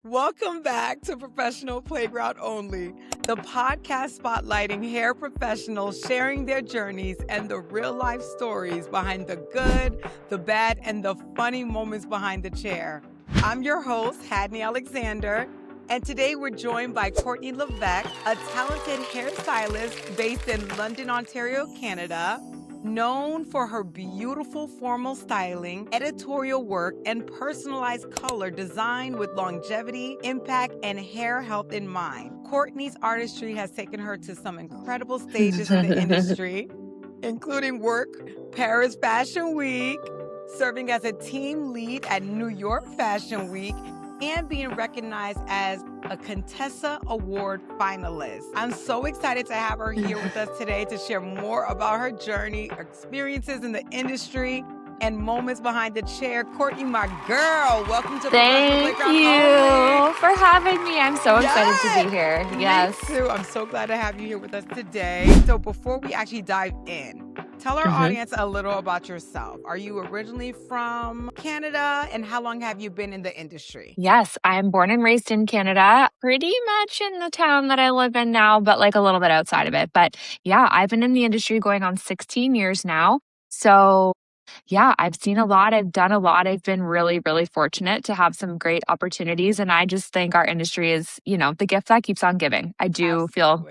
Welcome back to Professional Playground Only, the podcast spotlighting hair professionals sharing their journeys and the real life stories behind the good, the bad, and the funny moments behind the chair. I'm your host, Hadney Alexander, and today we're joined by Courtney Levesque, a talented hairstylist based in London, Ontario, Canada. Known for her beautiful formal styling, editorial work, and personalized color designed with longevity, impact, and hair health in mind. Courtney's artistry has taken her to some incredible stages in the industry, including work Paris Fashion Week, serving as a team lead at New York Fashion Week, and being recognized as a Contessa Award finalist. I'm so excited to have her here with us today to share more about her journey, experiences in the industry, and moments behind the chair. Courtney, my girl, welcome to Thank you for having me. I'm so excited to be here. Yes. Me too. I'm so glad to have you here with us today. So before we actually dive in, tell our audience a little about yourself. Are you originally from Canada, and how long have you been in the industry? Yes, I'm born and raised in Canada, pretty much in the town that I live in now, but like a little bit outside of it. But yeah, I've been in the industry going on 16 years now. So yeah, I've seen a lot. I've done a lot. I've been really, really fortunate to have some great opportunities. And I just think our industry is, the gift that keeps on giving. I do feel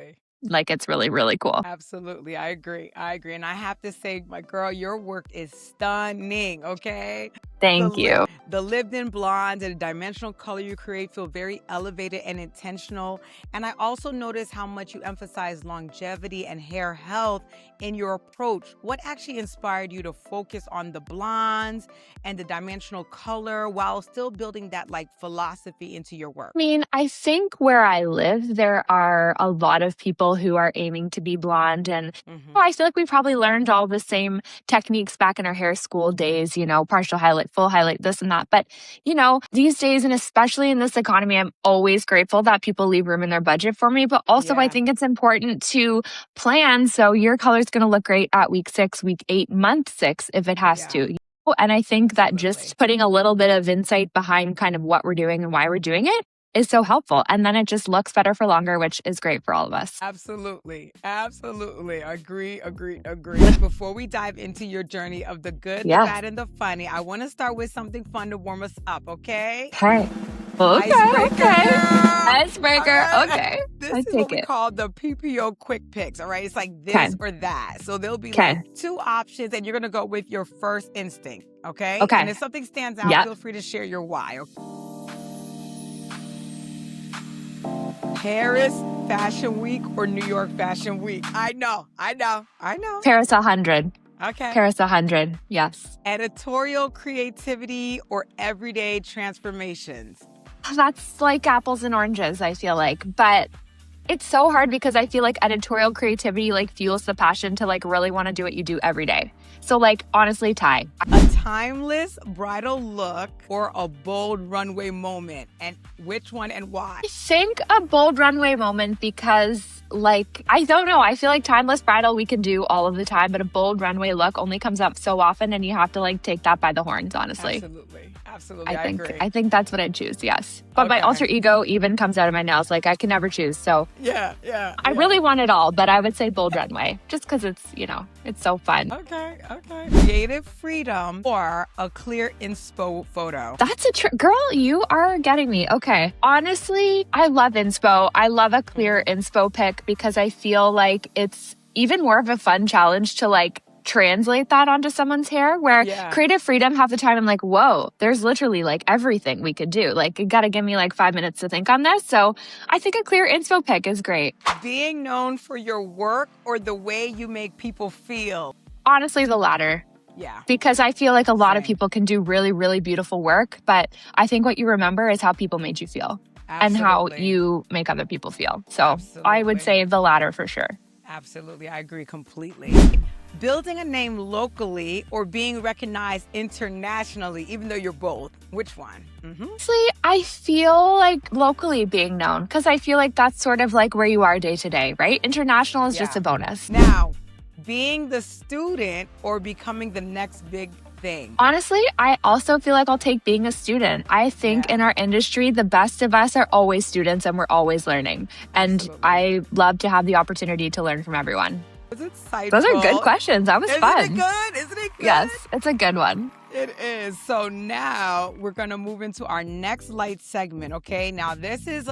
like it's really, really cool. Absolutely. I agree. And I have to say, my girl, your work is stunning, okay? Thank you. The lived-in blonde and the dimensional color you create feel very elevated and intentional. And I also notice how much you emphasize longevity and hair health in your approach. What actually inspired you to focus on the blondes and the dimensional color while still building that philosophy into your work? I think where I live, there are a lot of people who are aiming to be blonde. And I feel like we probably learned all the same techniques back in our hair school days, partial highlight, full highlight, this and that. But, these days, and especially in this economy, I'm always grateful that people leave room in their budget for me. But also, I think it's important to plan. So your color's going to look great at week 6, week 8, month 6, if it has to. And I think that just putting a little bit of insight behind kind of what we're doing and why we're doing it is so helpful. And then it just looks better for longer, which is great for all of us. Absolutely. Agree. Before we dive into your journey of the good, the bad, and the funny, I want to start with something fun to warm us up, okay? Okay. Icebreaker. Okay. This is what we call the PPO quick picks, all right? It's like this or that. So there'll be 2 options, and you're going to go with your first instinct, okay? Okay. And if something stands out, feel free to share your why, okay? Paris Fashion Week or New York Fashion Week? I know. Paris 100. Okay. Paris 100, yes. Editorial creativity or everyday transformations? That's like apples and oranges, I feel like. But it's so hard because I feel like editorial creativity fuels the passion to really want to do what you do every day. So honestly, tie. A timeless bridal look or a bold runway moment? And which one and why? I think a bold runway moment because I don't know. I feel like timeless bridal we can do all of the time, but a bold runway look only comes up so often and you have to take that by the horns, honestly. Absolutely. I agree. I think that's what I'd choose, yes. But my alter ego even comes out of my nails. I can never choose. So I really want it all, but I would say bold runway just because it's, it's so fun. Okay. Creative freedom or a clear inspo photo? That's girl, you are getting me. Okay. Honestly, I love inspo. I love a clear inspo pic because I feel like it's even more of a fun challenge to translate that onto someone's hair where creative freedom half the time I'm like, whoa, there's literally everything we could do. You got to give me 5 minutes to think on this. So I think a clear inspo pic is great. Being known for your work or the way you make people feel? Honestly, the latter. Yeah. Because I feel like a lot of people can do really, really beautiful work, but I think what you remember is how people made you feel and how you make other people feel. So I would say the latter for sure. Absolutely. I agree completely. Building a name locally or being recognized internationally, even though you're both? Which one? Honestly, I feel like locally being known because I feel like that's sort of where you are day to day, right? International is just a bonus. Now, being the student or becoming the next big thing? Honestly, I also feel like I'll take being a student. I think in our industry, the best of us are always students and we're always learning. And Absolutely. I love to have the opportunity to learn from everyone. Was it insightful? Those are good questions. That was fun. Isn't it good? Isn't it good? Yes, it's a good one. It is. So now we're going to move into our next light segment, okay? Now this is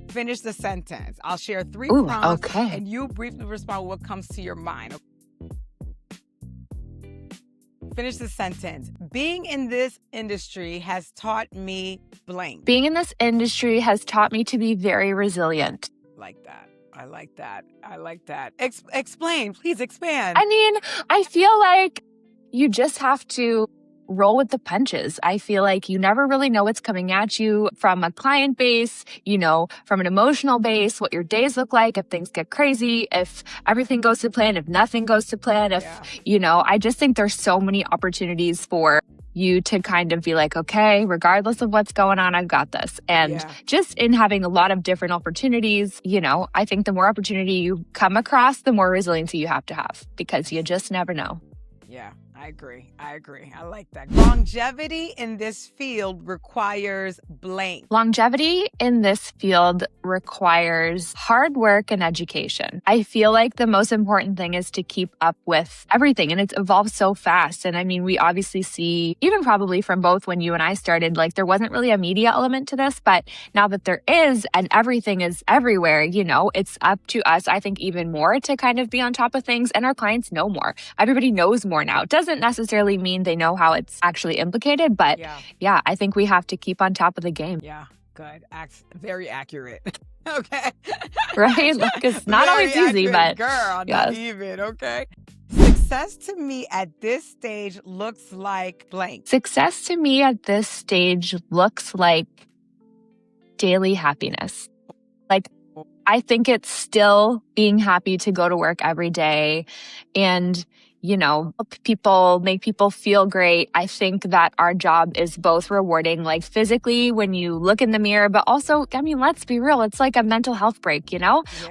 finish the sentence. I'll share 3 prompts and you briefly respond what comes to your mind. Finish the sentence. Being in this industry has taught me blank. Being in this industry has taught me to be very resilient. Like that. I like that. I like that. Explain. Please expand. I mean, I feel like you just have to roll with the punches. I feel like you never really know what's coming at you from a client base, from an emotional base, what your days look like, if things get crazy, if everything goes to plan, if nothing goes to plan, I just think there's so many opportunities for you to kind of be like, okay, regardless of what's going on, I've got this. And just in having a lot of different opportunities, I think the more opportunity you come across, the more resiliency you have to have because you just never know. Yeah, I agree. I like that. Longevity in this field requires blank. Longevity in this field requires hard work and education. I feel like the most important thing is to keep up with everything, and it evolves so fast. And I mean, we obviously see, even probably from both when you and I started, like there wasn't really a media element to this, but now that there is and everything is everywhere, it's up to us, I think, even more to kind of be on top of things, and our clients know more. Everybody knows more now. It doesn't necessarily mean they know how it's actually implicated, but I think we have to keep on top of the game. Yeah, good. Very accurate. Okay. Right? Like it's not always easy, but girl, not even, okay? Success to me at this stage looks like blank. Success to me at this stage looks like daily happiness. Like, I think it's still being happy to go to work every day and make people feel great. I think that our job is both rewarding, like physically when you look in the mirror, but also, I mean, let's be real. It's like a mental health break,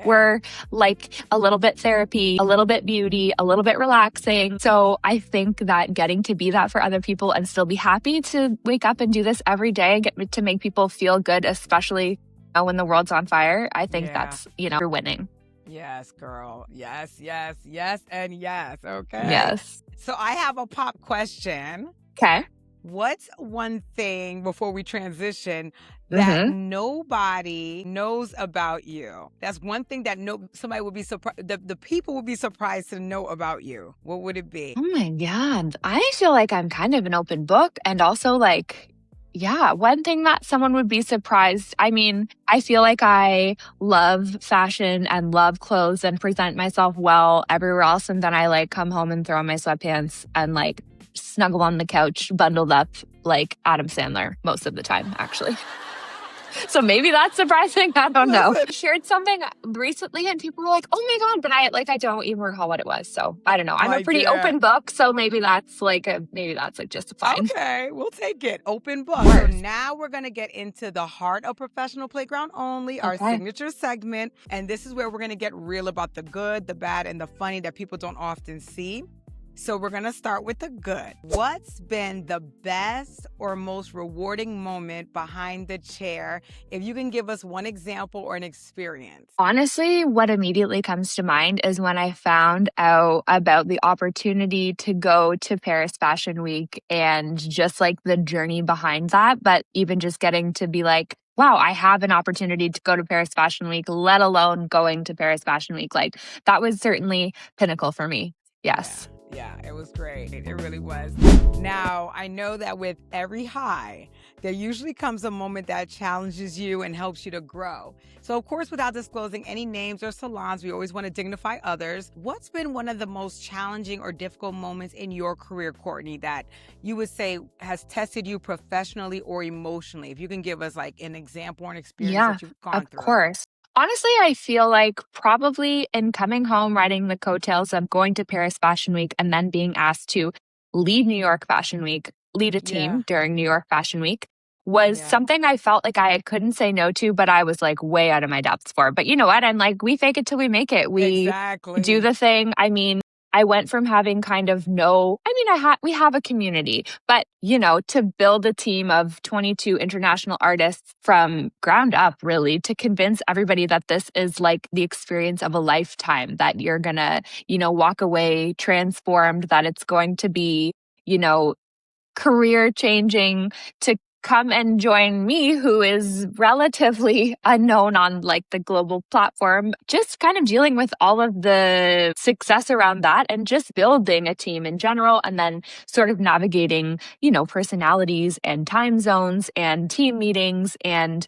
We're like a little bit therapy, a little bit beauty, a little bit relaxing. So I think that getting to be that for other people and still be happy to wake up and do this every day and get to make people feel good, especially when the world's on fire, I think that's, you're winning. Yes, girl. Yes, and yes. Okay. Yes. So I have a pop question. Okay. What's one thing before we transition that nobody knows about you? That's one thing that somebody would be surprised. The people would be surprised to know about you. What would it be? Oh my God. I feel like I'm kind of an open book, and also one thing that someone would be surprised. I mean, I feel like I love fashion and love clothes and present myself well everywhere else. And then I come home and throw on my sweatpants and snuggle on the couch, bundled up like Adam Sandler most of the time, actually. So maybe that's surprising. I don't know. I shared something recently and people were like, oh my God, but I don't even recall what it was. So I don't know. I'm a pretty open book. So maybe that's just fine. Okay, we'll take it. Open book. So now we're going to get into the heart of professional playground only, our signature segment. And this is where we're going to get real about the good, the bad, and the funny that people don't often see. So we're going to start with the good. What's been the best or most rewarding moment behind the chair? If you can give us one example or an experience. Honestly, what immediately comes to mind is when I found out about the opportunity to go to Paris Fashion Week and just the journey behind that. But even just getting to be like, wow, I have an opportunity to go to Paris Fashion Week, let alone going to Paris Fashion Week. That was certainly pinnacle for me. Yes. Yeah, it was great. It really was. Now, I know that with every high, there usually comes a moment that challenges you and helps you to grow. So, of course, without disclosing any names or salons, we always want to dignify others. What's been one of the most challenging or difficult moments in your career, Courtney, that you would say has tested you professionally or emotionally? If you can give us an example or an experience that you've gone through. Of course. Honestly, I feel like probably in coming home, riding the coattails of going to Paris Fashion Week and then being asked to lead New York Fashion Week, lead a team during New York Fashion Week was something I felt like I couldn't say no to, but I was way out of my depths for. But you know what? I'm we fake it till we make it. We do the thing. I mean, I went from having kind of we have a community, but to build a team of 22 international artists from ground up, really, to convince everybody that this is like the experience of a lifetime, that you're gonna, walk away transformed, that it's going to be, career changing, to come and join me, who is relatively unknown on like the global platform, just kind of dealing with all of the success around that and just building a team in general, and then sort of navigating, personalities and time zones and team meetings and,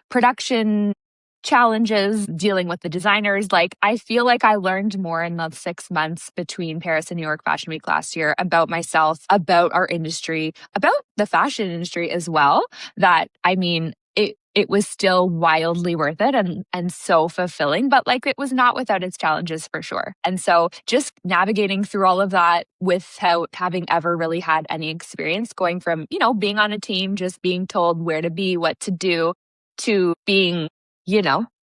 production challenges, dealing with the designers. Like, I feel like I learned more in the 6 months between Paris and New York Fashion Week last year about myself, about our industry, about the fashion industry as well, that it was still wildly worth it and so fulfilling, but like it was not without its challenges for sure. And so just navigating through all of that without having ever really had any experience, going from, being on a team, just being told where to be, what to do, to being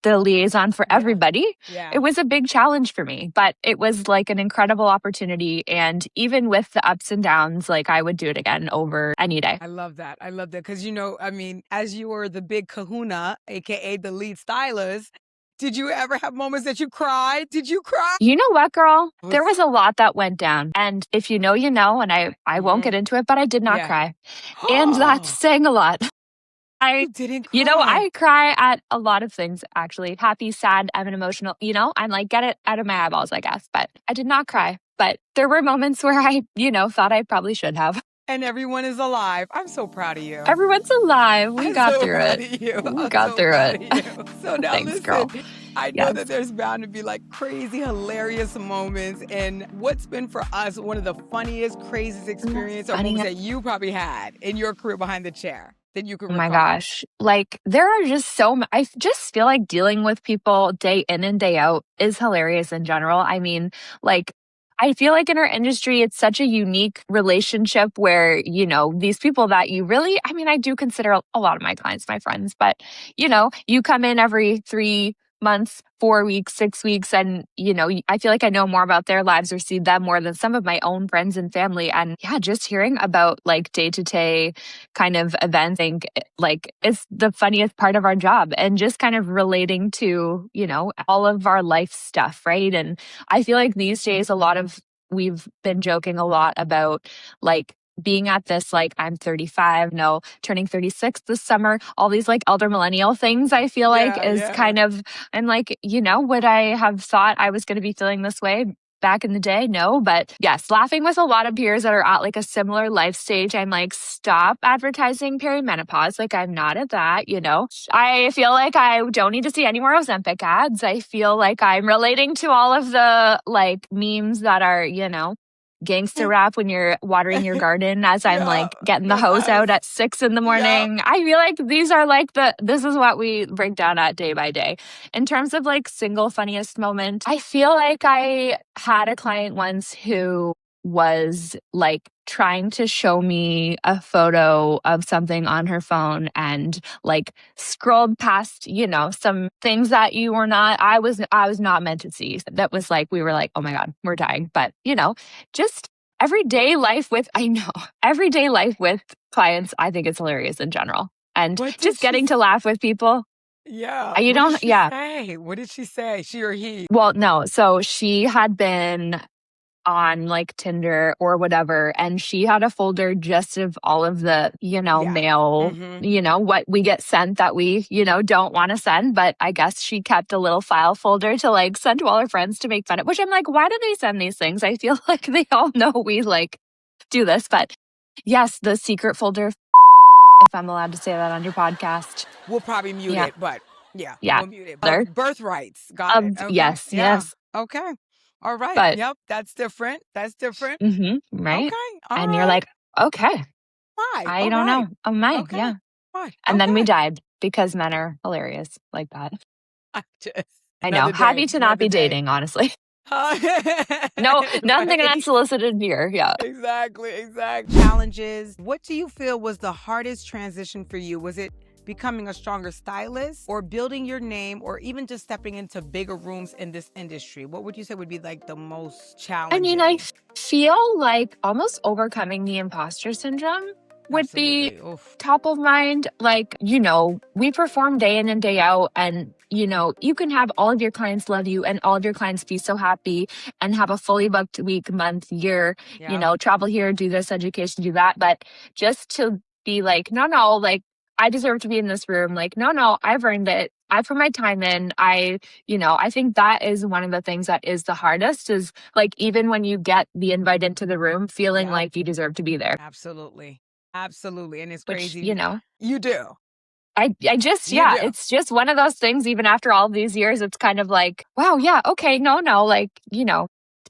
the liaison for everybody. Yeah. It was a big challenge for me, but it was like an incredible opportunity. And even with the ups and downs, like I would do it again over any day. I love that. I love that. Because, as you were the big kahuna, AKA the lead stylist, did you ever have moments that you cried? Did you cry? You know what, girl? There was a lot that went down. And if you know, and I won't get into it, but I did not cry. And that's saying a lot. You didn't cry. I cry at a lot of things, actually. Happy, sad, I'm an emotional, I'm like, get it out of my eyeballs, I guess. But I did not cry. But there were moments where I, thought I probably should have. And everyone is alive. I'm so proud of you. Everyone's alive. We got through it. We got through it. So now Thanks, listen, girl. I know that there's bound to be like crazy, hilarious moments. And what's been for us one of the funniest, craziest experiences or moments that you probably had in your career behind the chair? That you can recall? Oh my gosh. Like, there are just I just feel like dealing with people day in and day out is hilarious in general. I mean, like, I feel like in our industry, it's such a unique relationship where, these people that you really, I do consider a lot of my clients my friends, but, you come in every 3 months, 4 weeks, 6 weeks, and, I feel like I know more about their lives or see them more than some of my own friends and family. And yeah, just hearing about like day-to-day kind of events, I think like it's the funniest part of our job, and just kind of relating to, all of our life stuff, right? And I feel like these days we've been joking a lot about like being at this, like, I'm 35, turning 36 this summer, all these like elder millennial things, I feel like is kind of, I'm like, would I have thought I was going to be feeling this way back in the day? No, but yes, laughing with a lot of peers that are at like a similar life stage. I'm like, stop advertising perimenopause. Like, I'm not at that, I feel like I don't need to see any more Ozempic ads. I feel like I'm relating to all of the like memes that are, gangster rap when you're watering your garden as I'm like getting the hose out at 6 a.m. I feel like these are like this is what we break down at day by day. In terms of like single funniest moment, I feel like I had a client once who was like trying to show me a photo of something on her phone and like scrolled past, some things that I was not meant to see. That was like, we were like, oh my God, we're dying. But, just everyday life with clients, I think it's hilarious in general. And just getting to laugh with people. Yeah. What did she say? She or he? Well, no. So she had been on like Tinder or whatever, and she had a folder just of all of the, mail, what we get sent that we, don't want to send. But I guess she kept a little file folder to like send to all her friends to make fun of, which I'm like, why do they send these things? I feel like they all know we like do this. But yes, the secret folder, if I'm allowed to say that on your podcast. We'll probably mute it, but we'll mute it. Birthrights. Got it. Okay. Yes. Okay. All right. Yep. That's different. Mm-hmm, right. Okay. And you're like, okay. Why? I don't know. Oh, my. Okay. Yeah. Why? And then we died because men are hilarious like that. I know. Happy to not be dating, honestly. No, nothing unsolicited here. Yeah. Exactly. Challenges. What do you feel was the hardest transition for you? Was it becoming a stronger stylist or building your name or even just stepping into bigger rooms in this industry? What would you say would be like the most I mean, challenging? feel like almost overcoming the imposter syndrome would be Absolutely. Oof. top of mind. Like, we perform day in and day out, and, you can have all of your clients love you and all of your clients be so happy and have a fully booked week, month, year, Yeah. travel here, do this, education, do that. But just to be like, no, like, I deserve to be in this room. Like, no, I've earned it. I put my time in. I think that is one of the things that is the hardest, is like, even when you get the invite into the room, feeling Yeah. like you deserve to be there. Absolutely. Absolutely. And it's Which, crazy. You do. I just, You do. it's just one of those things. Even after all these years, it's kind of like, wow, yeah, okay, no, like,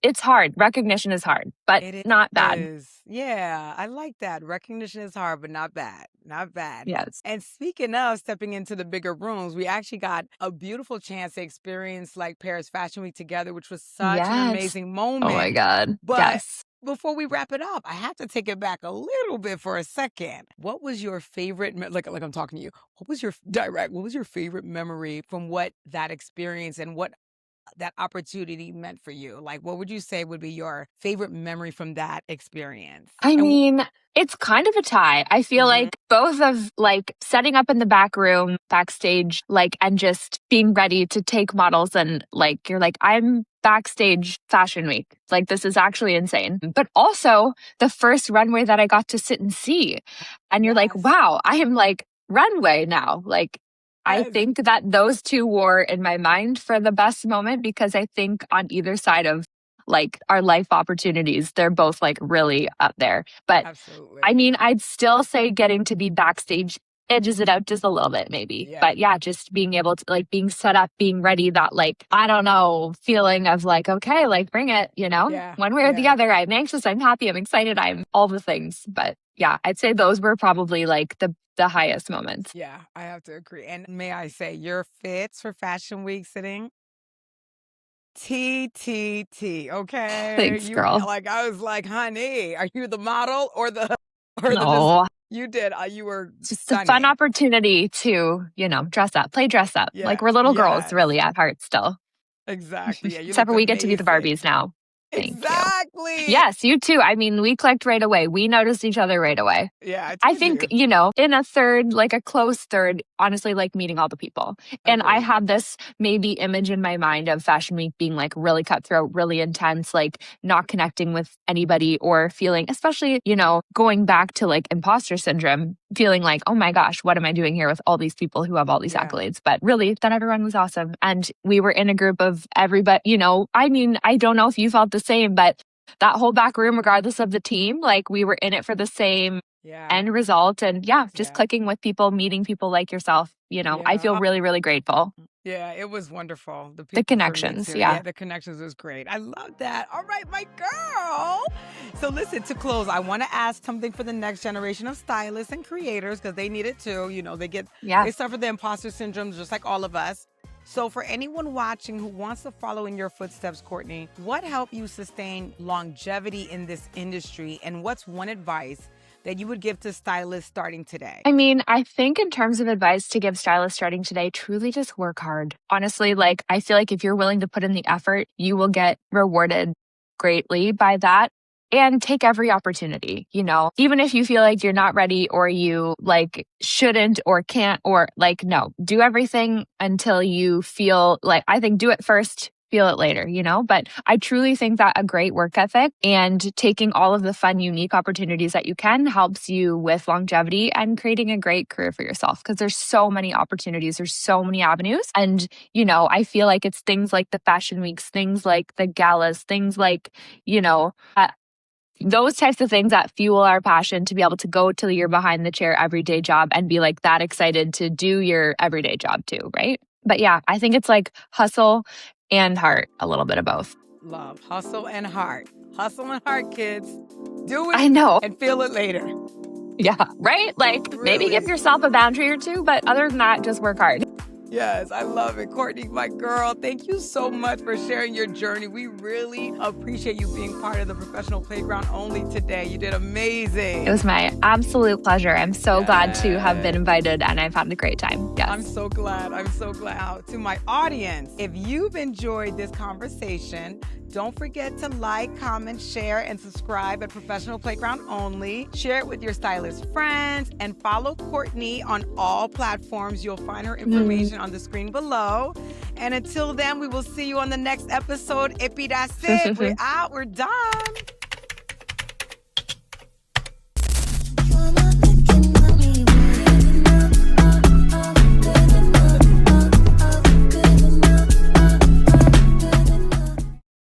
it's hard. Recognition is hard, but not bad. Yeah, I like that. Recognition is hard, but not bad. Not bad. Yes. And speaking of stepping into the bigger rooms, we actually got a beautiful chance to experience like Paris Fashion Week together, which was such an Yes. amazing Oh my moment. God. But Yes. before we wrap it up, I have to take it back a little bit for a second. What was your favorite, like I'm talking to you, what was your favorite memory from what that experience and what that opportunity meant for you? Like, what would you say would be your favorite memory from that experience? I mean, it's kind of a tie. I feel like both of like setting up in the back room, backstage, like, and just being ready to take models, and like, you're like, I'm backstage Fashion Week. Like, this is actually insane. But also the first runway that I got to sit and see. And you're like, wow, I am like runway now. Like, I think that those two were in my mind for the best moment, because I think on either side of like our life opportunities, they're both like really up there. But Absolutely. I mean, I'd still say getting to be backstage edges it out just a little bit, maybe. Yeah. But yeah, just being able to like being set up, being ready, that like, I don't know, feeling of like, okay, like bring it, one way or the other. I'm anxious, I'm happy, I'm excited, I'm all the things. But yeah, I'd say those were probably like the highest moments. Yeah, I have to agree. And may I say, your fits for Fashion Week sitting, TTT, okay? Thanks, girl. Like, I was like, honey, are you the model or the No. You did. You were Just stunning. a fun opportunity to, dress up, play dress up. Like, we're little girls really at heart still. Exactly. Yeah, Except for we get to be the Barbies now. Thank exactly. you. Yes, you too. I mean, we clicked right away. We noticed each other right away. Yeah, I think, in a third, like a close third, honestly, like meeting all the people. And I have this maybe image in my mind of Fashion Week being like really cutthroat, really intense, like not connecting with anybody, or feeling, especially, going back to like imposter syndrome, feeling like, oh my gosh, what am I doing here with all these people who have all these accolades? But really, that everyone was awesome. And we were in a group of everybody, I mean, I don't know if you felt the same, but that whole back room, regardless of the team, like we were in it for the same end result. And just clicking with people, meeting people like yourself, I feel really, really grateful. Yeah, it was wonderful. The connections, yeah, the connections was great. I love that. All right, my girl. So listen, to close, I want to ask something for the next generation of stylists and creators, because they need it too. They suffer the imposter syndrome just like all of us. So for anyone watching who wants to follow in your footsteps, Courtney, what helped you sustain longevity in this industry, and what's one advice that you would give to stylists starting today? I mean, I think in terms of advice to give stylists starting today, truly just work hard. Honestly, like, I feel like if you're willing to put in the effort, you will get rewarded greatly by that. And take every opportunity, even if you feel like you're not ready, or you like shouldn't or can't, or like, no, do everything until you feel like, I think do it first, feel it later, but I truly think that a great work ethic and taking all of the fun, unique opportunities that you can helps you with longevity and creating a great career for yourself, because there's so many opportunities, there's so many avenues. And, I feel like it's things like the Fashion Weeks, things like the galas, things like, those types of things that fuel our passion to be able to go to your behind the chair everyday job and be like that excited to do your everyday job too, right? But yeah, I think it's like hustle and heart, a little bit of both. Love, hustle and heart. Hustle and heart, kids. Do it. I know. And feel it later. Yeah, right? Like, maybe give yourself a boundary or two, but other than that, just work hard. Yes, I love it. Courtney, my girl, thank you so much for sharing your journey. We really appreciate you being part of the Professional Playground Only today. You did amazing. It was my absolute pleasure. I'm so glad to have been invited, and I've had a great time. Yes. I'm so glad. I'm so glad. To my audience, if you've enjoyed this conversation, don't forget to like, comment, share, and subscribe at Professional Playground Only. Share it with your stylist friends and follow Courtney on all platforms. You'll find her information on the screen below. And until then, we will see you on the next episode. Ippy, that's it. We're out. We're done.